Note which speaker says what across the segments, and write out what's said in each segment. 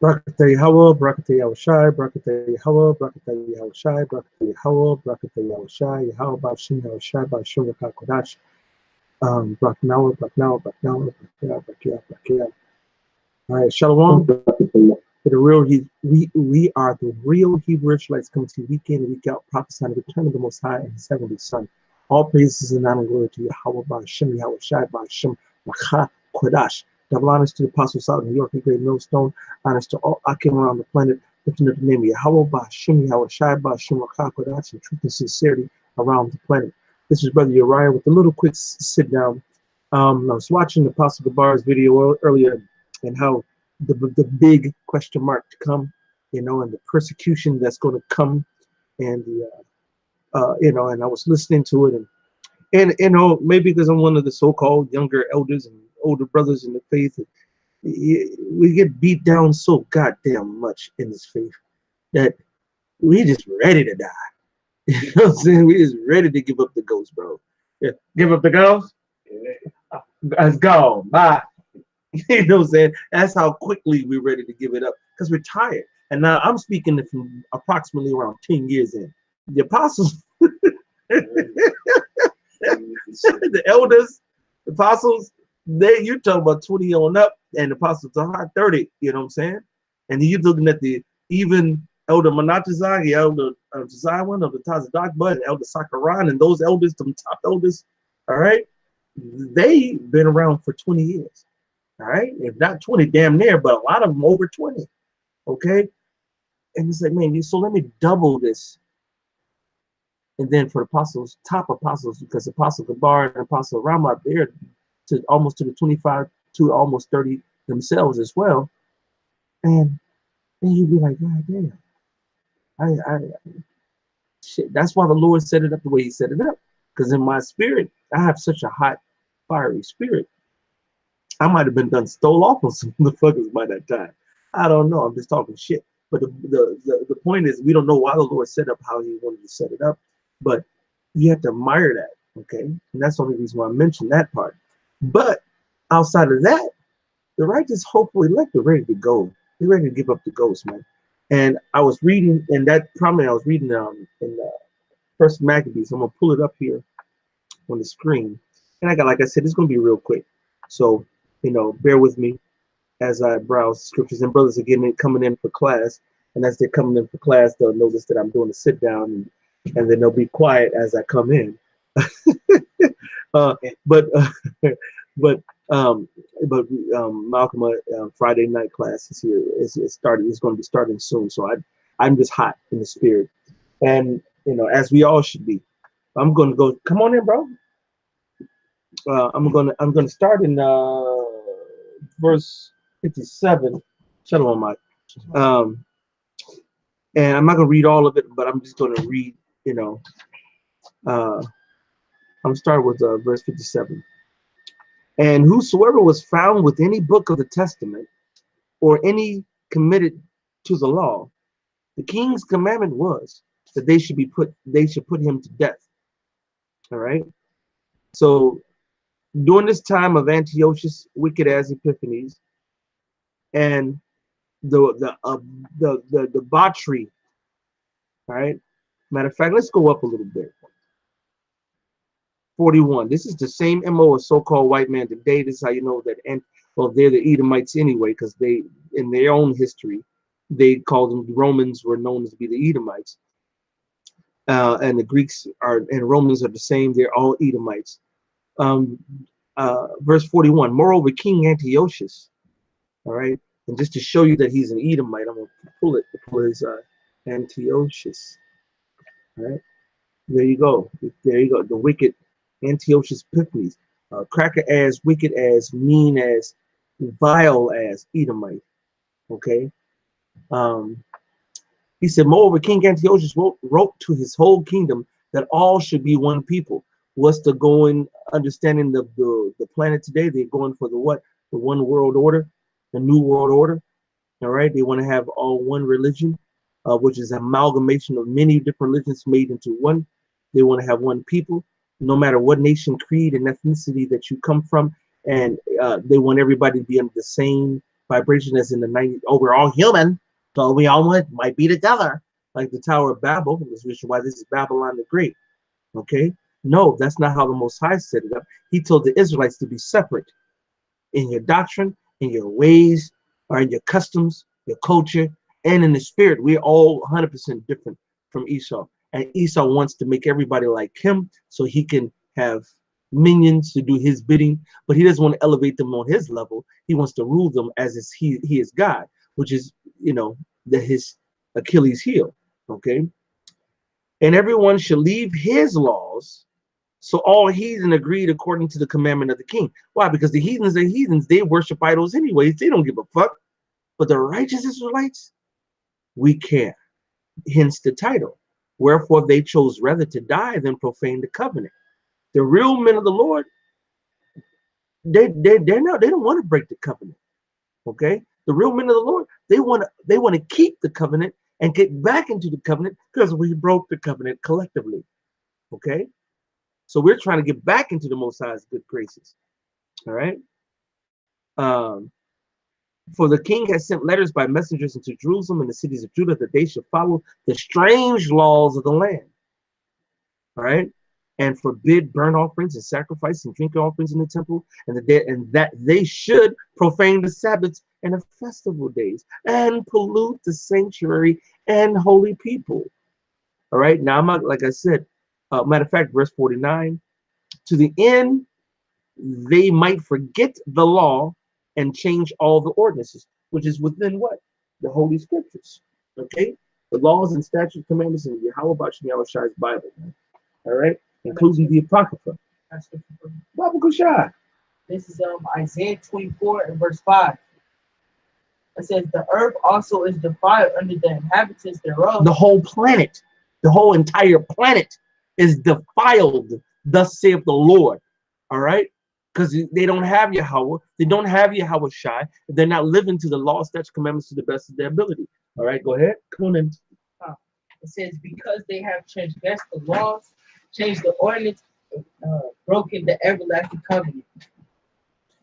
Speaker 1: Brakatay Hawa, Brakatay Yahushai, Brakatay Hawa, Brakatay Yahushai, Brakatay Hawa, Brakatay Yahushai, Yahweh Bashim Yahushai, Bashim Kodash, Braknawa, Braknawa, Braknawa, Brakia, Brakia, Brakia. All right, Shalom. For the real, we are the real Hebrew Israelites coming to you week in and week out, prophesying the return of the Most High and His heavenly Son. All praises and honor and glory to Yahweh Bashim Yahushai, Bashim Kodash. Double honors to the apostles out in New York and Great Millstone. Honors to all Akim around the planet, lifting up the name of Yahweh Bashim Yahushai, Bashim Kodash, and truth and sincerity around the planet. This is Brother Uriah with a little quick sit down. I was watching the Apostle Gabar's video earlier and how the big question mark to come, you know, and the persecution that's going to come, and the you know, and I was listening to it, and you know, maybe because I'm one of the so-called younger elders and older brothers in the faith, we get beat down so goddamn much in this faith that we just ready to die. You know what I'm saying? We just ready to give up the ghost, bro. Yeah, give up the ghost. It's gone. Bye. You know what I'm saying? That's how quickly we're ready to give it up because we're tired. And now I'm speaking from approximately around 10 years in. The apostles, the elders, the apostles, you're talking about 20 on up, and the apostles are high 30, you know what I'm saying? And you're looking at the even Elder Manatazai, the Elder Josiah of the Tazadakba, and Elder Sakaran, and those elders, them top elders, all right, they've been around for 20 years. All right, if not 20, damn near, but a lot of them over 20. Okay, and it's like, man, so let me double this. And then for the apostles, top apostles, because Apostle Gabar and Apostle Ramah, they're to almost to the 25 to almost 30 themselves as well. And then you'd be like, God damn, shit. That's why the Lord set it up the way He set it up. Because in my spirit, I have such a hot, fiery spirit. I might have been done stole off on some motherfuckers by that time. I don't know. I'm just talking shit. But the point is, we don't know why the Lord set up how He wanted to set it up. But you have to admire that, okay? And that's the only reason why I mentioned that part. But outside of that, the righteous, hopefully, elect are ready to go. They're ready to give up the ghost, man. And I was reading, and that probably I was reading in First Maccabees. I'm gonna pull it up here on the screen. And I got, like I said, it's gonna be real quick. So, you know, bear with me as I browse scriptures. And brothers are coming in for class, and as they're coming in for class, they'll notice that I'm doing a sit down, and then they'll be quiet as I come in. But Malcolm, Friday night class is here. It's started. It's going to be starting soon. So I'm just hot in the spirit, and you know, as we all should be. I'm going to go. Come on in, bro. I'm gonna start in verse 57. Shalom, Mike. And I'm not gonna read all of it, but I'm just gonna read. You know, I'm starting with verse 57. And whosoever was found with any book of the testament, or any committed to the law, the king's commandment was that they should put him to death. All right. So during this time of Antiochus, wicked as Epiphanes, and the debauchery. All right. Matter of fact, let's go up a little bit. 41. This is the same MO as so-called white man today. This is how you know that, and well, they're the Edomites anyway, because they, in their own history, they called them, the Romans were known as be the Edomites. And the Greeks are, and Romans are the same. They're all Edomites. Verse 41. Moreover, King Antiochus, all right, and just to show you that he's an Edomite, I'm going to pull his Antiochus. All right, there you go. There you go. The wicked Antiochus Epiphanes, cracker as, wicked as, mean as, vile as Edomite. Okay. He said, moreover, King Antiochus wrote to his whole kingdom that all should be one people. What's the going understanding of the planet today? They're going for the what? The one world order, the new world order. All right. They want to have all one religion, which is an amalgamation of many different religions made into one. They want to have one people, no matter what nation, creed, and ethnicity that you come from. And they want everybody to be under the same
Speaker 2: Vibration as in the 90s. Oh, we're all human, so we all might be together. Like the Tower of Babel. That's the reason why this is Babylon the Great. Okay? No, that's not how the Most High set it up. He told the Israelites to be separate in your doctrine, in your ways, or in your customs, your culture, and in the spirit. We're all 100% different from Esau. And Esau wants to make everybody like him so he can have minions to do his bidding, but he doesn't want to elevate them on his level. He wants to rule them as he is God, which is, his Achilles heel. Okay? And everyone should leave his laws. So all heathen agreed according to the commandment of the king. Why? Because the heathens are heathens. They worship idols anyways. They don't give a fuck. But the righteous Israelites, we care. Hence the title. Wherefore they chose rather to die than profane the covenant. The real men of the Lord, they don't want to break the covenant. Okay? The real men of the Lord, they want to keep the covenant and get back into the covenant because we broke the covenant collectively. Okay? So we're trying to get back into the Most High's good graces. All right. For the king has sent letters by messengers into Jerusalem and the cities of Judah that they should follow the strange laws of the land. All right. And forbid burnt offerings and sacrifice and drink offerings in the temple, and that they should profane the Sabbaths and the festival days and pollute the sanctuary and holy people. All right. Now, I'm not, like I said, matter of fact, verse 49, to the end they might forget the law and change all the ordinances, which is within what? The Holy Scriptures. Okay? The laws and statutes, commandments in Yahweh Bashim Yahushai's Bible. All right? Including the Apocrypha. Bible Kushai.
Speaker 3: This is Isaiah 24 and verse 5. It says, the earth also is defiled under the inhabitants thereof.
Speaker 2: The whole planet, the whole entire planet is defiled, thus saith the Lord. All right? Because they don't have Yahweh, they don't have Yahweh Shai, they're not living to the law, statutes, commandments to the best of their ability. All right, go ahead. Come on in.
Speaker 3: It says, because they have transgressed the laws, changed the ordinance, broken the everlasting covenant.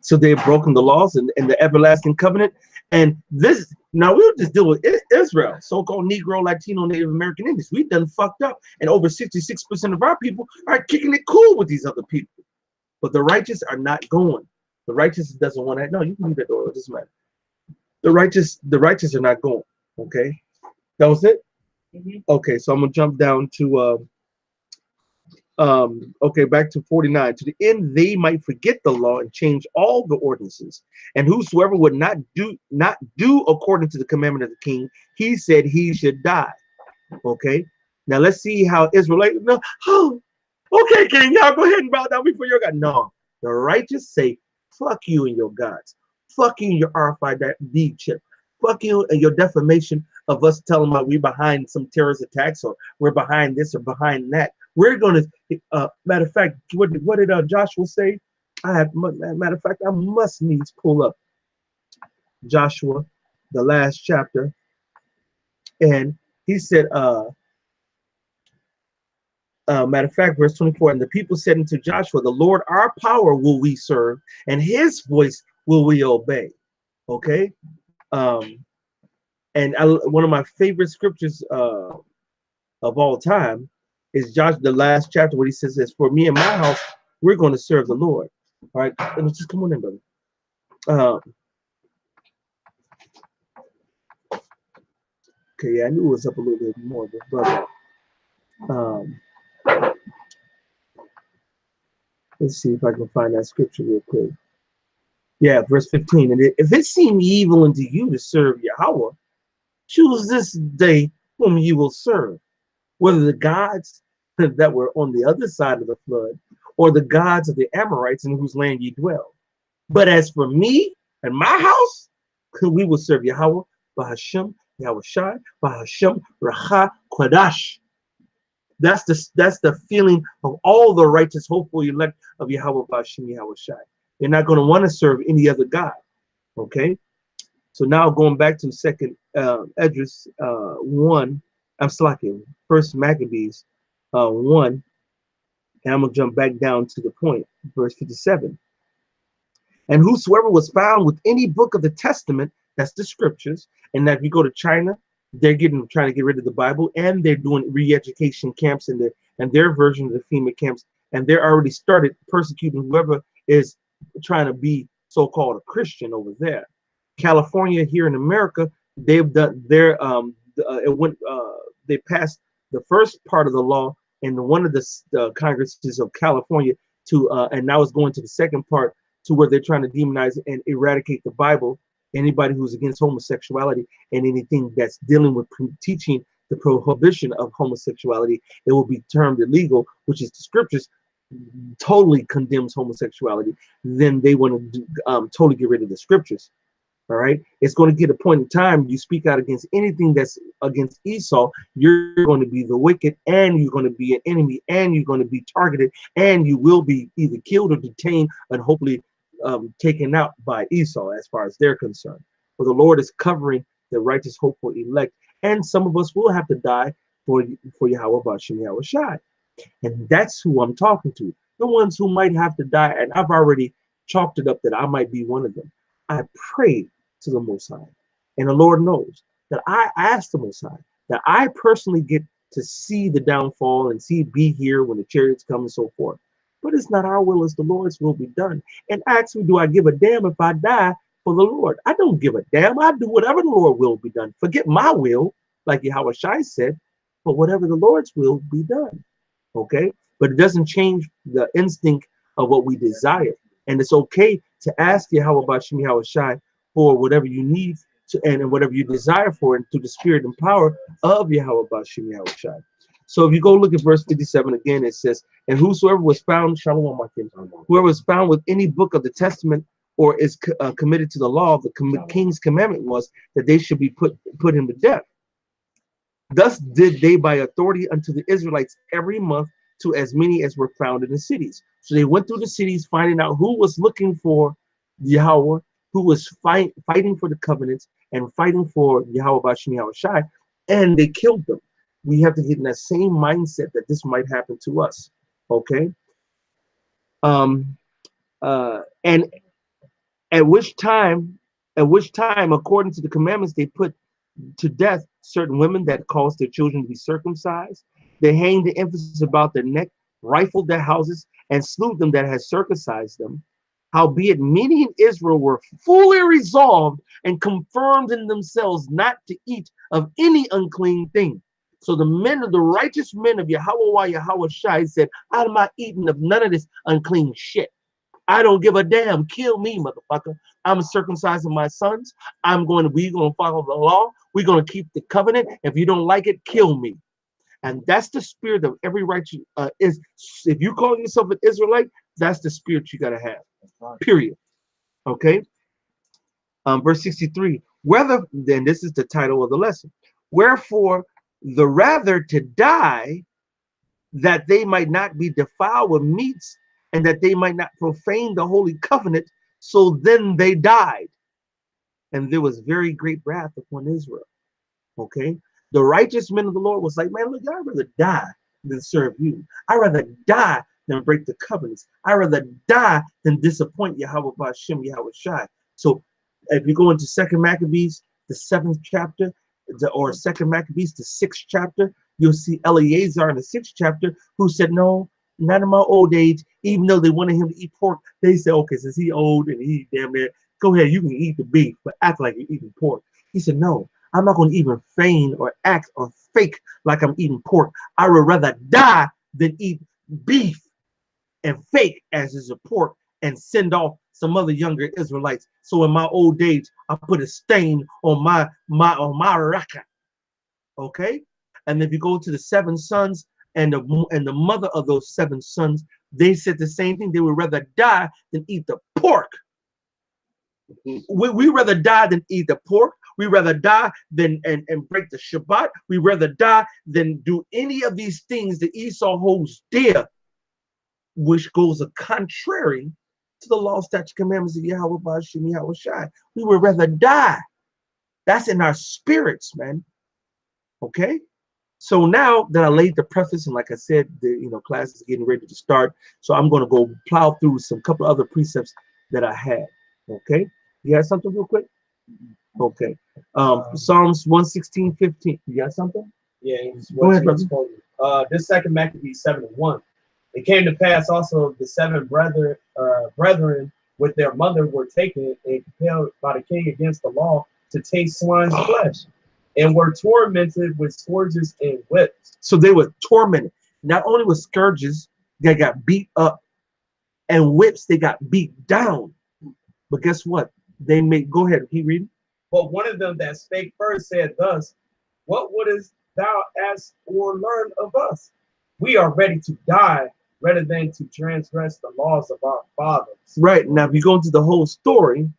Speaker 2: So they've broken the laws and the everlasting covenant. And this, now we'll just deal with Israel, so-called Negro, Latino, Native American Indians. We've done fucked up. And over 66% of our people are kicking it cool with these other people. But the righteous are not going. The righteous doesn't want that. No, you can leave that door. It doesn't matter. The righteous are not going. Okay, that was it. Okay, so I'm gonna jump down to okay, back to 49. To the end they might forget the law and change all the ordinances. And whosoever would not do according to the commandment of the king, he said he should die. Okay, now let's see how Israelite. No, oh, okay, king, y'all go ahead and bow down before your God. No, the righteous say, fuck you and your gods. Fuck you and your RFID chip. Fuck you and your defamation of us telling about we behind some terrorist attacks or we're behind this or behind that. We're going to, matter of fact, what did Joshua say? Matter of fact, I must needs pull up Joshua, the last chapter. And he said, matter of fact, verse 24, and the people said unto Joshua, the Lord our power will we serve, and his voice will we obey. Okay? And one of my favorite scriptures of all time is Joshua, the last chapter, where he says this, for me and my house, we're going to serve the Lord. All right? Let's just come on in, brother. Okay, yeah, I knew it was up a little bit more, but let's see if I can find that scripture real quick. Yeah, verse 15. And if it seem evil unto you to serve Yahweh, choose this day whom you will serve, whether the gods that were on the other side of the flood, or the gods of the Amorites in whose land ye dwell. But as for me and my house, we will serve Yahweh, Bahashem, Yahweh Shai, Bahashem, Racha, Quadash. That's the feeling of all the righteous, hopeful elect of Yahweh, Bahashem, Yahweh Shai. They're not going to want to serve any other God. Okay? So now going back to second Esdras 1, I'm slacking, first Maccabees 1, and I'm gonna jump back down to the point, verse 57. And whosoever was found with any book of the Testament, that's the scriptures. And that if you go to China, they're trying to get rid of the Bible, and they're doing re-education camps in their version of the FEMA camps, and they're already started persecuting whoever is trying to be so-called a Christian over there. California, here in America, they've done their they passed the first part of the law in one of the congresses of California to and now it's going to the second part, to where they're trying to demonize and eradicate the Bible. Anybody who's against homosexuality and anything that's dealing with teaching the prohibition of homosexuality, it will be termed illegal, which is the scriptures totally condemns homosexuality. Then they want to totally get rid of the scriptures. All right, it's going to get a point in time you speak out against anything that's against Esau, you're going to be the wicked, and you're going to be an enemy, and you're going to be targeted, and you will be either killed or detained and hopefully taken out by Esau as far as they're concerned. For the Lord is covering the righteous, hopeful elect, and some of us will have to die for Yahweh Bashem Yahweh Shai. And that's who I'm talking to, the ones who might have to die. And I've already chalked it up that I might be one of them. I prayed to the Most High, and the Lord knows that I asked the Most High that I personally get to see the downfall and be here when the chariots come and so forth. But it's not our will, it's the Lord's will be done. And ask me, do I give a damn if I die for the Lord? I don't give a damn. I do whatever the Lord will be done. Forget my will, like Yahweh Shai said, but whatever the Lord's will be done. Okay? But it doesn't change the instinct of what we desire. And it's okay to ask Yahweh Bashem Yahweh Shai for whatever you need to, and whatever you desire for, and through the spirit and power of Yahweh Bashem Yahweh Shai. So if you go look at verse 57 again, it says, and whosoever was found, Shalom, whoever was found with any book of the Testament or is committed to the law of the king's commandment was that they should be put him to death. Thus did they by authority unto the Israelites every month to as many as were found in the cities. So they went through the cities, finding out who was looking for Yahweh, who was fighting for the covenants and fighting for Yahweh Bashem Yahweh Shai, and they killed them. We have to get in that same mindset that this might happen to us. Okay. And at which time, according to the commandments, they put to death certain women that caused their children to be circumcised. They hanged the emphasis about their neck, rifled their houses, and slew them that had circumcised them. Howbeit many in Israel were fully resolved and confirmed in themselves not to eat of any unclean thing. So the men of the righteous men of Yahweh Yahweh Shai said, I'm not eating of none of this unclean shit. I don't give a damn. Kill me, motherfucker. I'm circumcising my sons. We're going to follow the law. We're going to keep the covenant. If you don't like it, kill me. And that's the spirit of every righteous is. If you call yourself an Israelite, that's the spirit you got to have. Period. Okay. Verse 63. Then this is the title of the lesson. Wherefore, the rather to die, that they might not be defiled with meats, and that they might not profane the holy covenant. So then they died, and there was very great wrath upon Israel. Okay, the righteous men of the Lord was like, man, look, I'd rather die than serve you. I'd rather die than break the covenants. I'd rather die than disappoint Yahweh Bashem Yahweh Shai. So if you go into 2 Maccabees, the 7th chapter, or 2 Maccabees, the 6th chapter, you'll see Eleazar in the 6th chapter who said, no, not in my old age. Even though they wanted him to eat pork, they said, okay, since he's old and he damn near, go ahead, you can eat the beef, but act like you're eating pork. He said, no, I'm not going to even feign or act or fake like I'm eating pork. I would rather die than eat beef and fake as is a pork and send off some other younger Israelites. So in my old age, I put a stain on my raka. Okay? And if you go to the 7 sons and the mother of those 7 sons, they said the same thing. They would rather die than eat the pork. We rather die than eat the pork. We rather die than and break the Shabbat. We rather die than do any of these things that Esau holds dear, which goes contrary to the law, statutes, commandments of Yahweh Bashem Yahweh Shai. We would rather die. That's in our spirits, man. Okay? So now that I laid the preface, and like I said, the class is getting ready to start. So I'm going to go plow through some couple other precepts that I had. Okay, you got something real quick? Okay. Psalms 116:15. You got something?
Speaker 4: Yeah,
Speaker 2: Go ahead, brother.
Speaker 4: This second Maccabees 7:1. It came to pass also the seven brethren with their mother were taken and compelled by the king against the law to taste swine's flesh, and were tormented with scourges and whips.
Speaker 2: So they were tormented. Not only with scourges, they got beat up, and whips, they got beat down. But guess what? They made, go ahead, keep reading.
Speaker 4: But one of them that spake first said thus, what wouldest thou ask or learn of us? We are ready to die rather than to transgress the laws of our fathers.
Speaker 2: Right. Now, if you go into the whole story,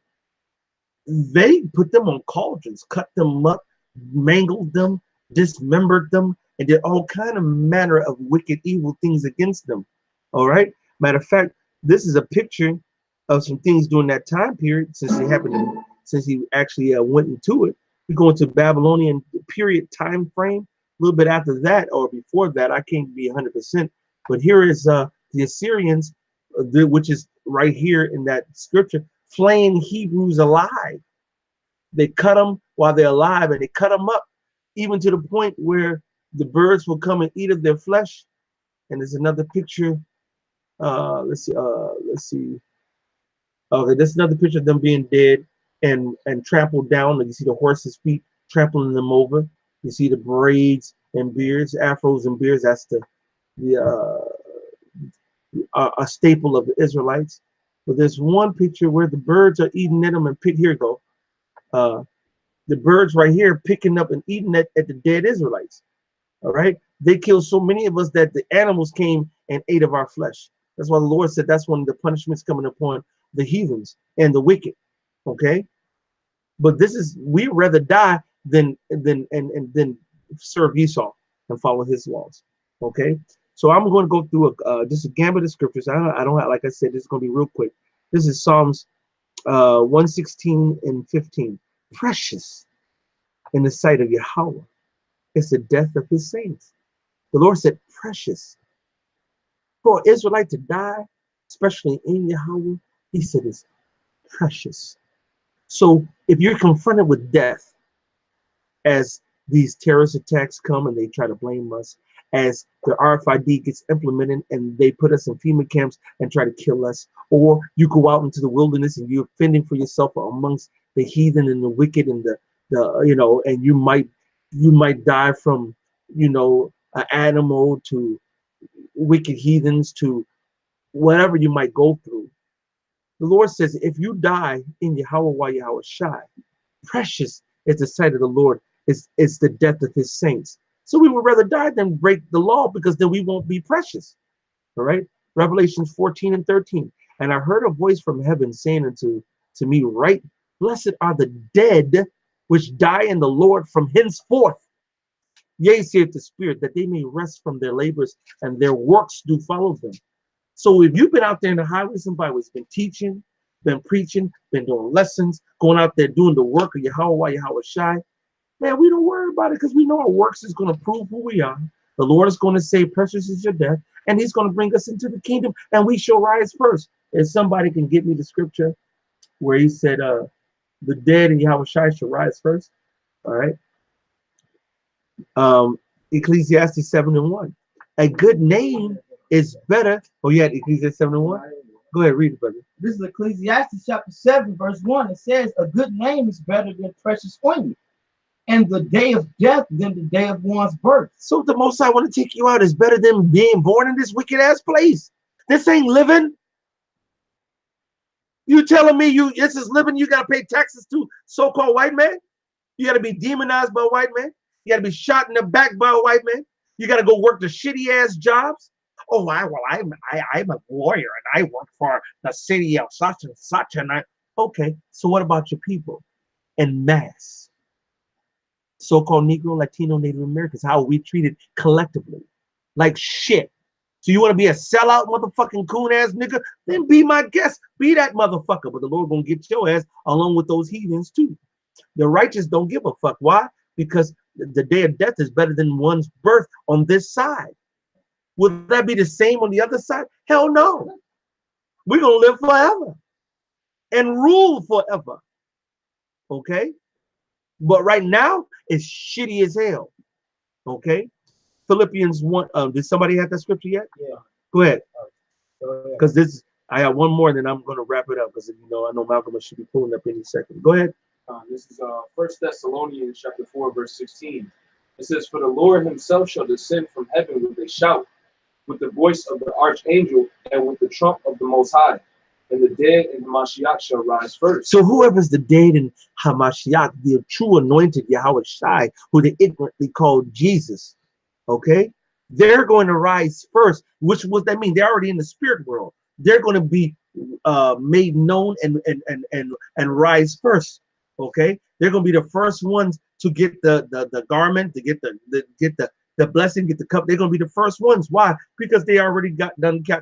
Speaker 2: they put them on cauldrons, cut them up, mangled them, dismembered them, and did all kind of manner of wicked, evil things against them. All right. Matter of fact, this is a picture of some things during that time period, since it happened, since he actually went into it. We go into Babylonian period time frame. A little bit after that or before that, I can't be 100%. But here is the Assyrians, which is right here in that scripture, flaying Hebrews alive. They cut them while they're alive, and they cut them up, even to the point where the birds will come and eat of their flesh. And there's another picture. Let's see. Okay, that's another picture of them being dead and trampled down. Like you see the horses' feet trampling them over. You see the braids and beards, afros and beards. That's a staple of the Israelites. But there's one picture where the birds are eating at them and pick. Here you go. The birds right here picking up and eating at the dead Israelites. All right. They killed so many of us that the animals came and ate of our flesh. That's why the Lord said that's one of the punishments coming upon the heathens and the wicked. Okay. But this is, we'd rather die than serve Esau and follow his laws. Okay. So I'm going to go through just a gambit of scriptures. I don't like I said, this is going to be real quick. This is Psalms 116:15. Precious in the sight of Yahweh is the death of his saints. The Lord said, precious. For an Israelite to die, especially in Yahweh, he said it's precious. So if you're confronted with death, as these terrorist attacks come and they try to blame us, as the RFID gets implemented and they put us in FEMA camps and try to kill us, or you go out into the wilderness and you're fending for yourself amongst the heathen and the wicked and the and you might die from an animal to wicked heathens to whatever you might go through. The Lord says, if you die in Yahweh Shai, precious is the sight of the Lord, is the death of his saints. So we would rather die than break the law, because then we won't be precious. All right. Revelations 14:13. And I heard a voice from heaven saying unto me, right, blessed are the dead which die in the Lord from henceforth. Yea, saith the Spirit, that they may rest from their labors, and their works do follow them. So if you've been out there in the highways and byways, been teaching, been preaching, been doing lessons, going out there doing the work of Yahweh Shai, man, we don't worry about it, because we know our works is going to prove who we are. The Lord is going to say, precious is your death, and he's going to bring us into the kingdom, and we shall rise first. If somebody can give me the scripture where he said the dead in Yahweh Shai shall rise first. All right. Ecclesiastes 7:1. A good name is better. Oh, yeah, Ecclesiastes 7:1. Go ahead, read it, brother.
Speaker 3: This is Ecclesiastes chapter 7, verse 1. It says, a good name is better than precious ointment, and the day of death than the day of one's birth.
Speaker 2: So the most I want to take you out is better than being born in this wicked ass place. This ain't living. You telling me this is living? You gotta pay taxes to so-called white man? You gotta be demonized by a white man? You gotta be shot in the back by a white man? You gotta go work the shitty ass jobs? Oh, I'm a lawyer and I work for the city of such and such, and okay. So what about your people en masse? So-called Negro, Latino, Native Americans, how are we treated collectively? Like shit. So you want to be a sellout motherfucking coon ass nigga? Then be my guest. Be that motherfucker. But the Lord gonna get your ass along with those heathens too. The righteous don't give a fuck. Why? Because the day of death is better than one's birth on this side. Would that be the same on the other side? Hell no. We're gonna live forever. and rule forever. Okay? But right now, it's shitty as hell. Okay? Philippians 1. Did somebody have that scripture yet?
Speaker 3: Yeah.
Speaker 2: Go ahead.
Speaker 3: Go ahead.
Speaker 2: Because this, I have one more, and then I'm going to wrap it up. Because, you know, I know Malcolm should be pulling up any second. Go ahead.
Speaker 5: This is 1 Thessalonians chapter 4, verse 16. It says, "For the Lord himself shall descend from heaven with a shout, with the voice of the archangel, and with the trump of the Most High. And the dead in Mashiach shall rise first."
Speaker 2: So whoever's the dead in Hamashiach, the true anointed Yahweh Shai, who they ignorantly called Jesus, okay? They're going to rise first. Which what that mean? They're already in the spirit world. They're going to be made known and rise first. Okay, they're going to be the first ones to get the garment, to get the blessing, get the cup. They're going to be the first ones. Why? Because they already got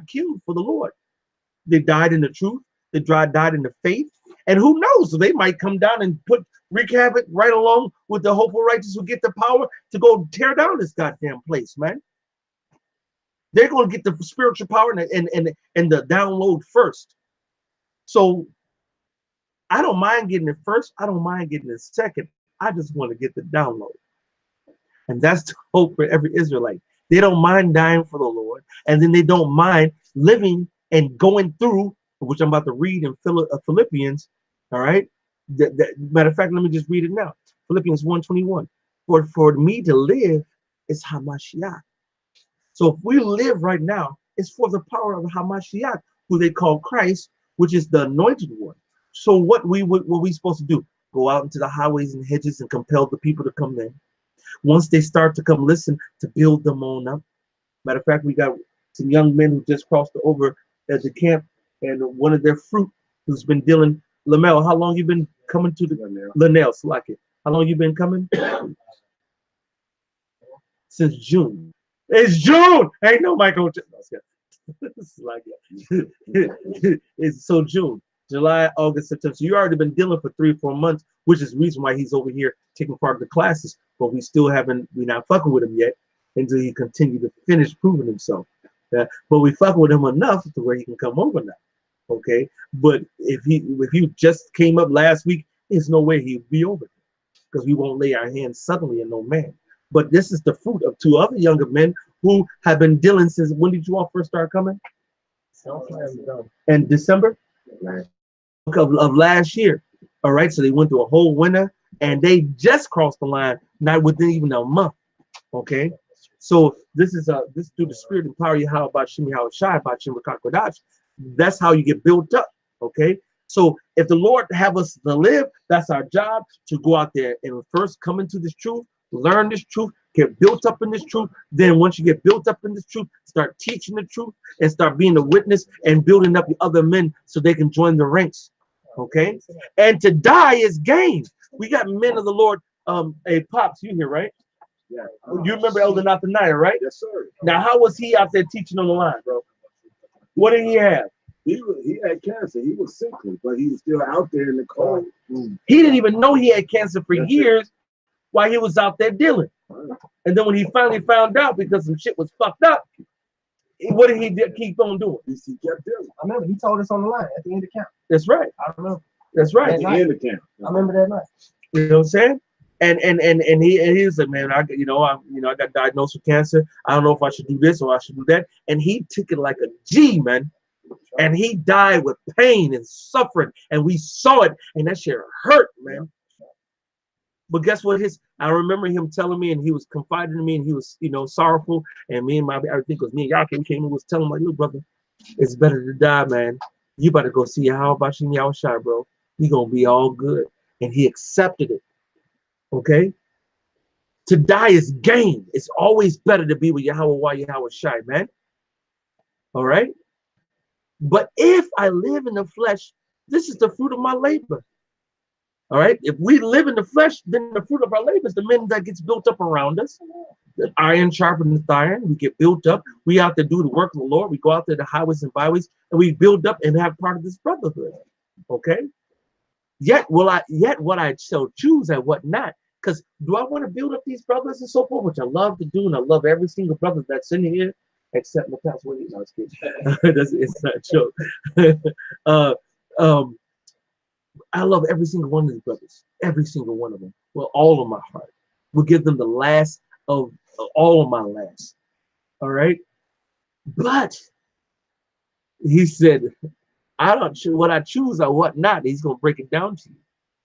Speaker 2: killed for the Lord. They died in the truth. They died in the faith. And who knows? So they might come down and wreak havoc right along with the hopeful righteous who get the power to go tear down this goddamn place, man. They're going to get the spiritual power and the download first. So I don't mind getting it first. I don't mind getting it second. I just want to get the download. And that's the hope for every Israelite. They don't mind dying for the Lord. And then they don't mind living and going through, which I'm about to read in Philippians. All right. Matter of fact, let me just read it now. Philippians 1:21. For me to live is Hamashiach. So if we live right now, it's for the power of Hamashiach, who they call Christ, which is the anointed one. So what we supposed to do? Go out into the highways and hedges and compel the people to come in. Once they start to come listen, to build them on up. Matter of fact, we got some young men who just crossed over at the camp, and one of their fruit who's been dealing. Lamel, how long you been coming to the Lanel? Like it. How long you been coming? Since June. It's June. Ain't no Michael. It's so June, July, August, September. So you already been dealing for 3 or 4 months, which is the reason why he's over here taking part of the classes. But we're not fucking with him yet until he continue to finish proving himself. But we fucking with him enough to where he can come over now. Okay. But if he just came up last week, there's no way he'd be over here, because we won't lay our hands suddenly on no man. But this is the fruit of 2 other younger men who have been dealing since, when did you all first start coming? In December of last year. All right, so they went through a whole winter and they just crossed the line, not within even a month. Okay, so this is this through the spirit and power of Yahweh Bashim Yahweh Shai Bashim Rakakodash. That's how you get built up. Okay, so if the Lord have us to live, that's our job, to go out there and first come into this truth, learn this truth, get built up in this truth. Then once you get built up in this truth, start teaching the truth and start being a witness and building up the other men so they can join the ranks. Okay, and to die is gain. We got men of the Lord. Hey, Pops, you here, right?
Speaker 6: Yeah.
Speaker 2: You remember Elder Nathaniah, right?
Speaker 6: Yes, sir.
Speaker 2: Now, how was he out there teaching on the line, bro? What did he have?
Speaker 6: He had cancer. He was sickly, but he was still out there in the cold.
Speaker 2: He didn't even know he had cancer for years while he was out there dealing. And then when he finally found out because some shit was fucked up, what did he keep on doing?
Speaker 6: He kept dealing.
Speaker 3: I remember he told us on the line at the end of camp.
Speaker 2: That's right.
Speaker 3: I remember.
Speaker 2: That's right.
Speaker 6: At the end of camp.
Speaker 3: I remember that night.
Speaker 2: You know what I'm saying? And he was like, man, I got diagnosed with cancer. I don't know if I should do this or I should do that. And he took it like a G, man. And he died with pain and suffering, and we saw it, and that shit hurt, man. But guess what? I remember him telling me, and he was confiding in me, and he was, sorrowful. And me and I think it was me and Yakin came and was telling my little brother, it's better to die, man. You better go see how about you, Yahweh Shai, bro. You're gonna be all good. And he accepted it. Okay? To die is gain. It's always better to be with Yahweh Shai, man. All right? But if I live in the flesh, this is the fruit of my labor. All right? If we live in the flesh, then the fruit of our labor is the men that gets built up around us. The iron sharpens iron. We get built up. We out there do the work of the Lord. We go out there to highways and byways, and we build up and have part of this brotherhood. Okay? Yet what I shall choose and what not. Because do I want to build up these brothers and so forth, which I love to do, and I love every single brother that's in here, except my pastor. No, it's not a joke. I love every single one of these brothers, every single one of them, with all of my heart. Will give them the last of all of my last. All right. But he said, I don't choose what I choose or what not. He's going to break it down to you.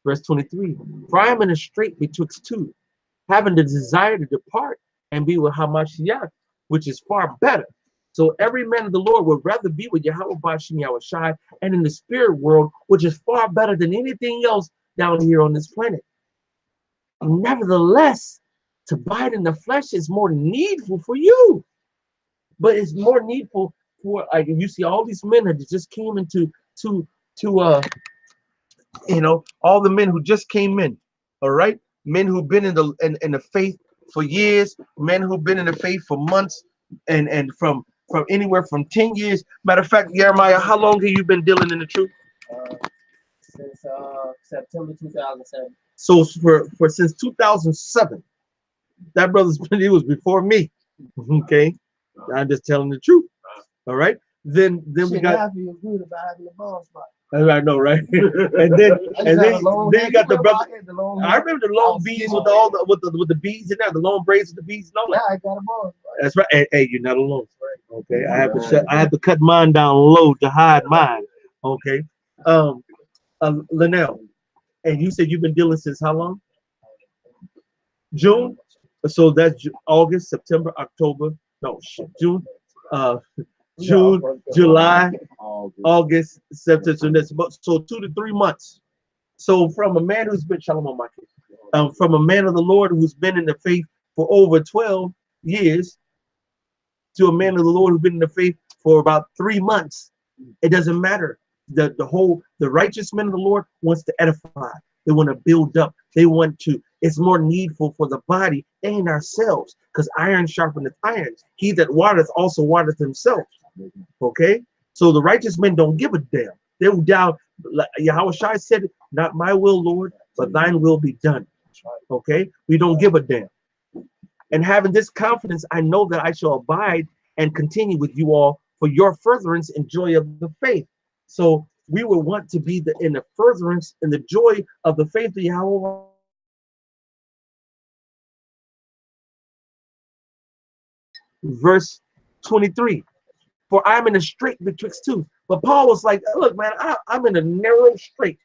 Speaker 2: Verse 23. For I am in a strait betwixt two, having the desire to depart and be with Hamashiach, which is far better. So every man of the Lord would rather be with Yahweh Bashim Yahushai and in the spirit world, which is far better than anything else down here on this planet. Nevertheless, to abide in the flesh is more needful for you. But it's more needful for, like, you see all these men that just came into all the men who just came in, all right, men who've been in the faith for years, men who've been in the faith for months, and from anywhere from 10 years. Matter of fact, Jeremiah, how long have you been dealing in the truth?
Speaker 3: Since September 2007.
Speaker 2: So for since 2007, that brother's been, he was before me. Okay, I'm just telling the truth. All right. Then we got.
Speaker 3: I feel good about having the ball spot.
Speaker 2: I know, right? and then you got the brother. I remember the long beads with all the with the beads in there, the long braids with the beads and all that.
Speaker 3: Yeah, I got a ball.
Speaker 2: That's right. Hey, you're not alone. Okay, I have to cut mine down low to hide mine. Okay, Linnell, and you said you've been dealing since how long? June. So that's August, September, October. No shit, June. June, July, August, September. So 2 to 3 months. So from a man who's been Shalom Maki, from a man of the Lord who's been in the faith for over 12 years to a man of the Lord who's been in the faith for about 3 months. It doesn't matter. The righteous man of the Lord wants to edify. They want to build up. They want to. It's more needful for the body and ourselves, because iron sharpeneth iron. He that watereth also watereth himself. Okay, so the righteous men don't give a damn. They will doubt. Like Yahweh Shai said, "Not my will, Lord, but thine will be done." Okay, we don't give a damn. And having this confidence, I know that I shall abide and continue with you all for your furtherance and joy of the faith. So we will want to be in the furtherance and the joy of the faith of Yahweh. Verse 23. For I'm in a strait betwixt two. But Paul was like, look, man, I'm in a narrow strait.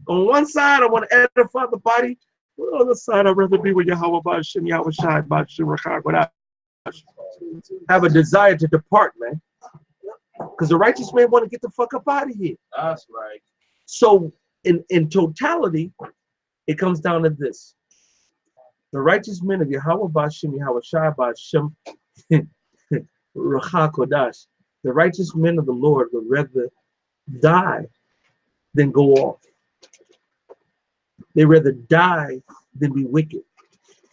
Speaker 2: On one side, I want to edify the body. On the other side, I'd rather be with Yahweh Bashim Yahweh Shai Bashim Rakar. Have a desire to depart, man. Because the righteous man want to get the fuck up out of here.
Speaker 5: That's right.
Speaker 2: So in totality, it comes down to this. The righteous men of Yahweh Bashim Yahweh Shai Bashim Rakar Kodash. The righteous men of the Lord would rather die than go off. They rather die than be wicked.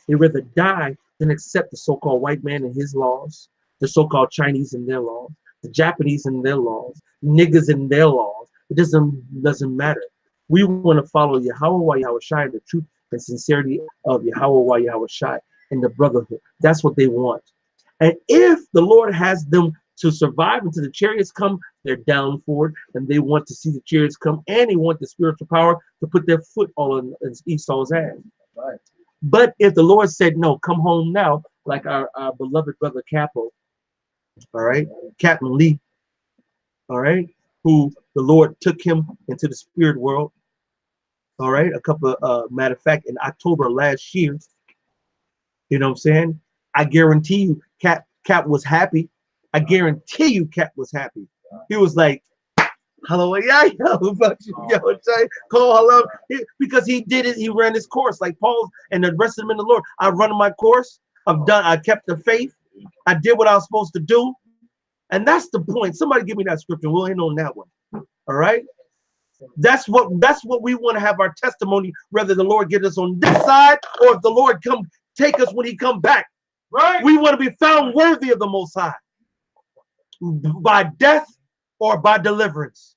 Speaker 2: They rather die than accept the so-called white man and his laws, the so-called Chinese and their laws, the Japanese and their laws, niggas and their laws. It doesn't matter. We want to follow Yahweh Yahweh Shai, the truth and sincerity of Yahweh Yahweh Shai and the brotherhood. That's what they want. And if the Lord has them to survive until the chariots come, they're down for it, and they want to see the chariots come, and they want the spiritual power to put their foot all in Esau's ass.
Speaker 3: Right.
Speaker 2: But if the Lord said, no, come home now, like our beloved brother Capo, all right, Captain Lee, all right, who the Lord took him into the spirit world, all right, matter of fact, in October last year, you know what I'm saying? I guarantee you, Cap was happy. I guarantee you Cap was happy. He was like, hello, hello. Because he did it, he ran his course like Paul and the rest of them in the Lord. I run my course. I kept the faith. I did what I was supposed to do. And that's the point. Somebody give me that scripture. We'll end on that one. All right. That's what we want to have our testimony, whether the Lord get us on this side or if the Lord come take us when he come back. Right. We want to be found worthy of the Most High. By death or by deliverance.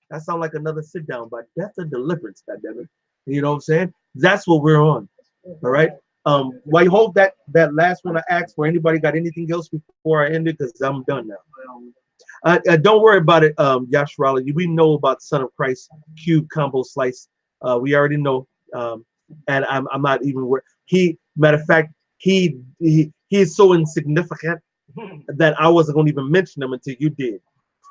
Speaker 2: That sounds like another sit down. By death or deliverance, goddammit. You know what I'm saying? That's what we're on. All right. Well, I hope that last one I asked for. Anybody got anything else before I end it? Because I'm done now. Don't worry about it, Yashrala. We know about Son of Christ cube combo slice. We already know, and I'm not even worried. Matter of fact, he is so insignificant that I wasn't going to even mention him until you did.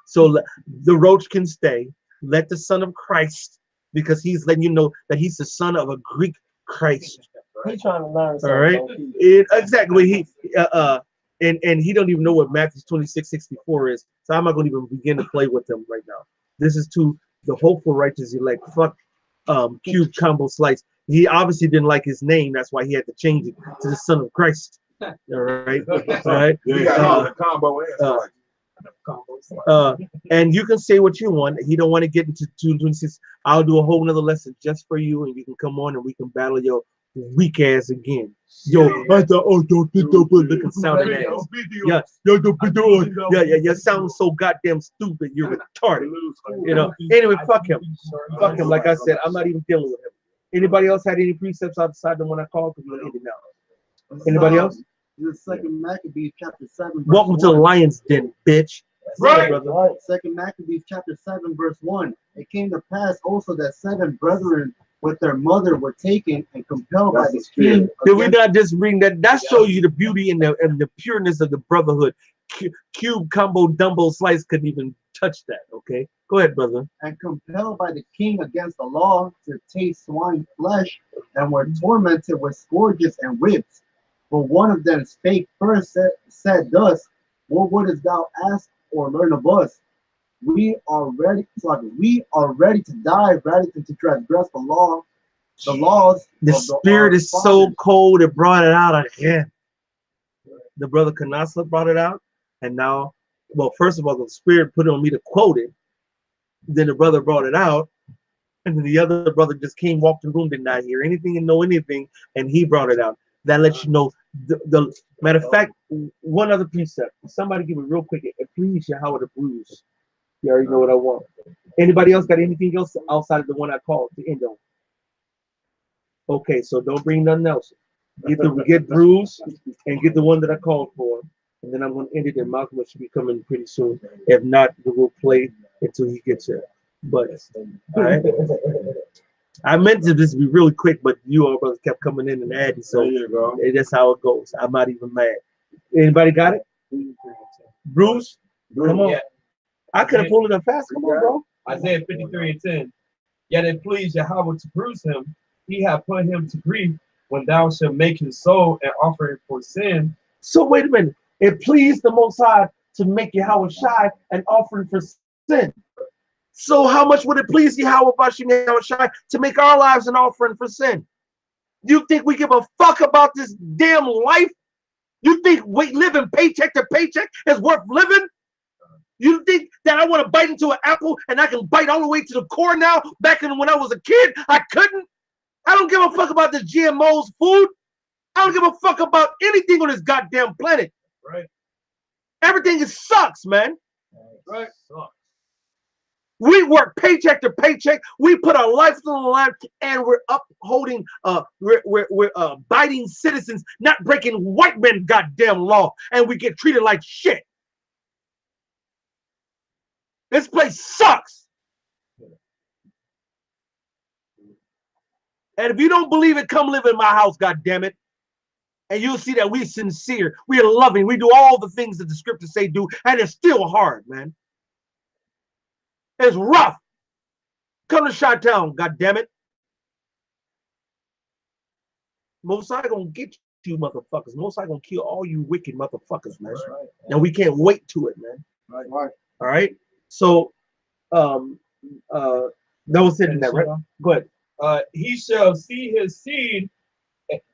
Speaker 2: So the roach can stay. Let the Son of Christ, because he's letting you know that he's the son of a Greek Christ.
Speaker 3: He's trying to learn something.
Speaker 2: All right, exactly. And he don't even know what Matthew 26:64 is. So I'm not going to even begin to play with him right now. This is to the hopeful righteous elect. Fuck cube combo slice. He obviously didn't like his name. That's why he had to change it to the Son of Christ. All right, all right.
Speaker 6: You got all the combo
Speaker 2: And you can say what you want. He don't want to get into 226. I'll do a whole nother lesson just for you, and you can come on and we can battle your weak ass again. Yo, I thought, oh, don't looking sounding ass. Yeah, yeah, you sound so goddamn stupid. You're retarded. You know. Anyway, fuck him. Fuck him. Like I said, I'm not even dealing with him. Anybody else had any precepts outside the one I called? Because we're ending now. Anybody else?
Speaker 7: The second Maccabees chapter 7.
Speaker 2: Welcome to the Lion's Den, bitch.
Speaker 3: Right,
Speaker 2: brother.
Speaker 7: Right. Second Maccabees chapter 7 verse 1. It came to pass also that 7 brethren with their mother were taken and compelled by the king.
Speaker 2: Did we not just bring that? That shows you the beauty and the pureness of the brotherhood. Cube combo dumbo slice couldn't even touch that. Okay, go ahead, brother.
Speaker 7: And compelled by the king against the law to taste swine flesh, and were tormented with scourges and whips. But one of them spake first, said thus, what wouldest thou ask or learn of us? We are ready to die rather than to transgress the laws.
Speaker 2: The spirit is so cold it brought it out again. The brother Kanasla brought it out, and now, well, first of all, the spirit put it on me to quote it. Then the brother brought it out, and then the other brother just came, walked in the room, did not hear anything and know anything, and he brought it out. That lets you know. The matter of fact, one other precept. Somebody give it real quick. Please, Yahweh the bruise. You already know what I want. Anybody else got anything else outside of the one I called to end on? Okay, so don't bring nothing else. Get bruise and get the one that I called for, and then I'm going to end it. And Malcolm should be coming pretty soon. If not, we'll play until he gets here. But all right. I meant to just be really quick, but you all brothers kept coming in and adding, so that's how it goes. I'm not even mad. Anybody got it? Bruce, come on.
Speaker 5: Yeah.
Speaker 2: I could have pulled it up fast. Come on, bro.
Speaker 5: Isaiah 53:10. Yet it pleased Yahweh to bruise him. He hath put him to grief when thou shalt make his soul an offering for sin.
Speaker 2: So wait a minute. It pleased the Most High to make Yahweh Shai an offering for sin. So how much would it please Yahweh Shai to make our lives an offering for sin? You think we give a fuck about this damn life? You think living paycheck to paycheck is worth living? You think that I want to bite into an apple and I can bite all the way to the core now? Back when I was a kid, I couldn't. I don't give a fuck about the GMOs food. I don't give a fuck about anything on this goddamn planet.
Speaker 5: Right.
Speaker 2: Everything sucks, man.
Speaker 5: Right. Sucks.
Speaker 2: We work paycheck to paycheck. We put our lives on the line, and we're upholding, we're abiding citizens, not breaking white men goddamn law, and we get treated like shit. This place sucks. And if you don't believe it, come live in my house, goddammit. And you'll see that we're sincere, we are loving, we do all the things that the scriptures say do, and it's still hard, man. It's rough. Come to Chi-Town, goddammit. Most High gonna get you motherfuckers. Most High gonna kill all you wicked motherfuckers, man. Right. And we can't wait to it, man.
Speaker 7: Right.
Speaker 2: All right. So that was it in that, right? Go ahead.
Speaker 5: He shall see his seed,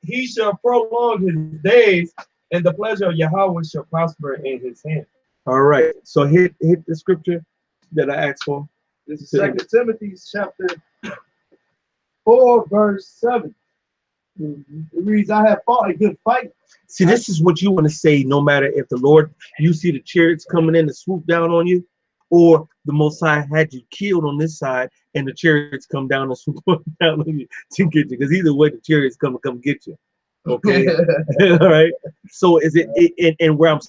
Speaker 5: he shall prolong his days, and the pleasure of Yahweh shall prosper in his hand.
Speaker 2: All right. So hit the scripture that I asked for.
Speaker 3: This is 2 Timothy chapter 4, verse 7. It reads, I have fought a good fight.
Speaker 2: See, this is what you want to say, no matter if the Lord, you see the chariots coming in to swoop down on you, or the Most High had you killed on this side, and the chariots come down and swoop down on you to get you. Because either way, the chariots come get you. Okay. All right. So is it, and where I'm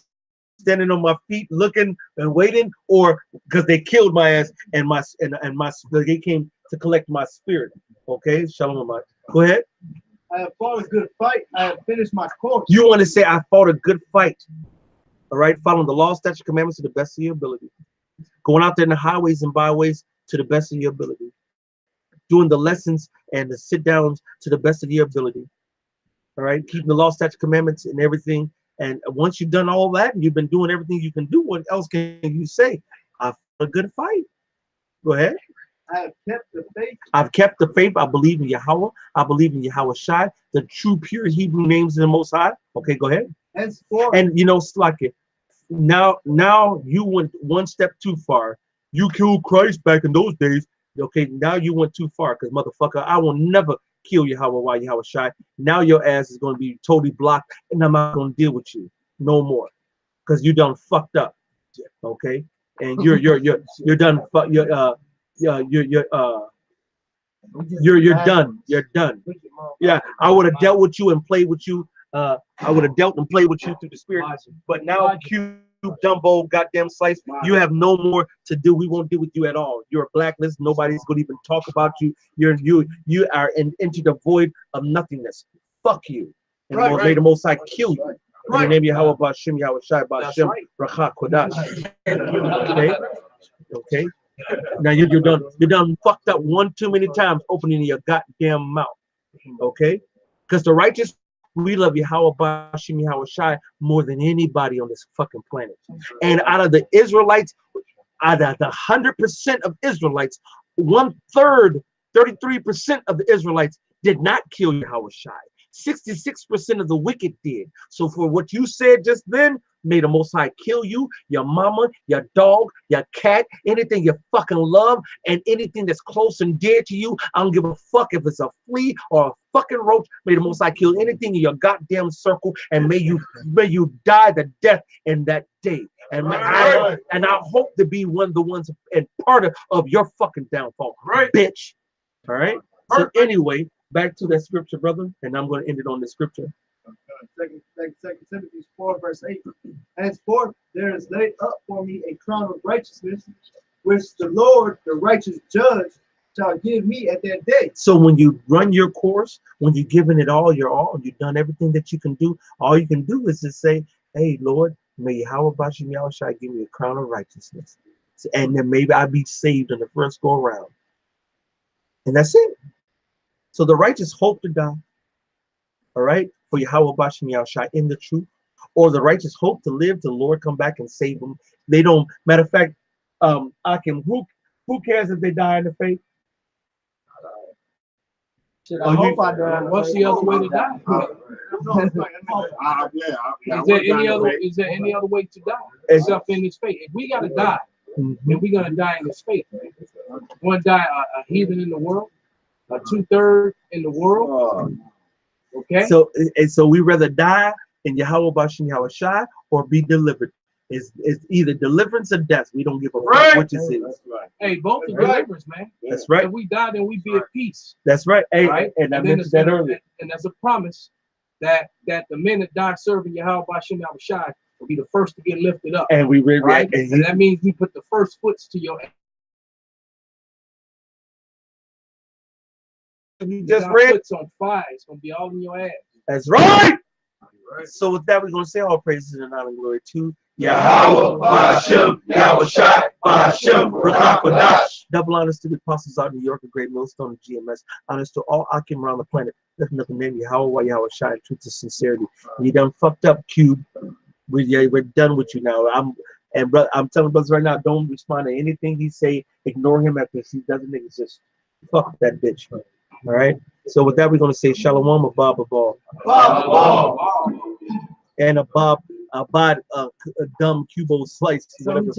Speaker 2: standing on my feet, looking and waiting, or because they killed my ass and they came to collect my spirit. Okay, shalom. Go ahead.
Speaker 7: I have fought a good fight. I have finished my course.
Speaker 2: You want to say I fought a good fight? All right, following the law, statute, commandments to the best of your ability, going out there in the highways and byways to the best of your ability, doing the lessons and the sit downs to the best of your ability. All right, keeping the law, statute, commandments, and everything. And once you've done all that, and you've been doing everything you can do, what else can you say? I fought a good fight. Go ahead.
Speaker 7: I have kept the faith.
Speaker 2: I've kept the faith. I believe in Yahweh. I believe in Yahweh Shai, the true, pure Hebrew names of the Most High. Okay, go ahead.
Speaker 7: Henceforth,
Speaker 2: And you know, Slakia, now you went one step too far. You killed Christ back in those days. Okay, now you went too far, because motherfucker, I will never kill Yahweh while Yahweh Shai. Now your ass is going to be totally blocked, and I'm not going to deal with you no more, because you done fucked up. Okay, and you're done. You're done. You're done. Yeah, I would have dealt with you and played with you. I would have dealt and played with you through the spirit. But now, Cube, Dumbo, goddamn slice, you have no more to do. We won't deal with you at all. You're a blacklist. Nobody's going to even talk about you. You are into the void of nothingness. Fuck you. And may the Most High kill you. In the name of Yahweh, Bashim, Yahweh Shai, Bashim, Racha, Kodash. Okay? Okay? Now you're done. You're done fucked up one too many times opening your goddamn mouth. Okay? Because the righteous, we love Yahweh Bashim Yahweh Shai more than anybody on this fucking planet. And out of the Israelites, out of the 100% of Israelites, 1/3, 33% of the Israelites did not kill Yahweh Shai. 66% of the wicked did. So for what you said just then, may the Most High kill you, your mama, your dog, your cat, anything you fucking love, and anything that's close and dear to you. I don't give a fuck if it's a flea or a fucking roach. May the Most High kill anything in your goddamn circle, and may you die the death in that day. And I hope to be one of the ones and part of your fucking downfall, bitch. All right. So anyway, back to that scripture, brother, and I'm going to end it on the scripture.
Speaker 7: Second Timothy 4, verse 8. Henceforth, there is laid up for me a crown of righteousness, which the Lord, the righteous judge, shall give me at that day.
Speaker 2: So when you run your course, when you're giving it all, you've done everything that you can do. All you can do is just say, "Hey, Lord, may Yahweh Bashim Yahweh Shai give me a crown of righteousness, and then maybe I'll be saved in the first go around." And that's it. So the righteous hope to die. All right, for Yahweh Bashim Yahweh Shai in the truth, or the righteous hope to live till the Lord come back and save them. They don't. Matter of fact, Akim, who cares if they die in the faith?
Speaker 3: I hope I die.
Speaker 5: What's the other way to die? Is there any other way to die except in this faith? If we gotta die, then we're gonna die in this faith. We're gonna die a heathen in the world, a 2/3 in the world. Okay.
Speaker 2: So we rather die in Yahweh Bashim Yahweh Shai or be delivered. It's either deliverance or death. We don't give a fuck which is.
Speaker 5: Hey, both are deliverance, man.
Speaker 2: That's right.
Speaker 5: If we die, then we be at peace.
Speaker 2: That's right. Hey,
Speaker 5: right?
Speaker 2: and I mentioned that earlier.
Speaker 5: And that's a promise that the men that die serving Yahweh Bashim Yahweh Shai will be the first to get lifted up.
Speaker 2: And we really
Speaker 5: right? And that means we put the first foots to your.
Speaker 2: You just read.
Speaker 5: Foots on fire. It's gonna be all in your ass.
Speaker 2: That's right. So with that, we're gonna say all praises and honor and glory to
Speaker 8: Yahweh Bashim Yahweh Shai Bashim Rakakadash.
Speaker 2: Double honors to the apostles out in New York, a great millstone of GMS. Honors to all Akim around the planet. Nothing nothing name Yahweh Yahweh Shai, truth and sincerity. You done fucked up, Cube. We're done with you now. I'm telling brothers right now, don't respond to anything he say. Ignore him after he doesn't exist. Fuck that bitch. All right. So with that, we're gonna say Shalom, a Bob, and a dumb Cubo slice. Whatever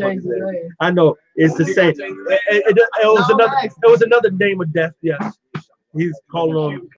Speaker 2: I know it's the same. It was another name of death. Yes, he's calling on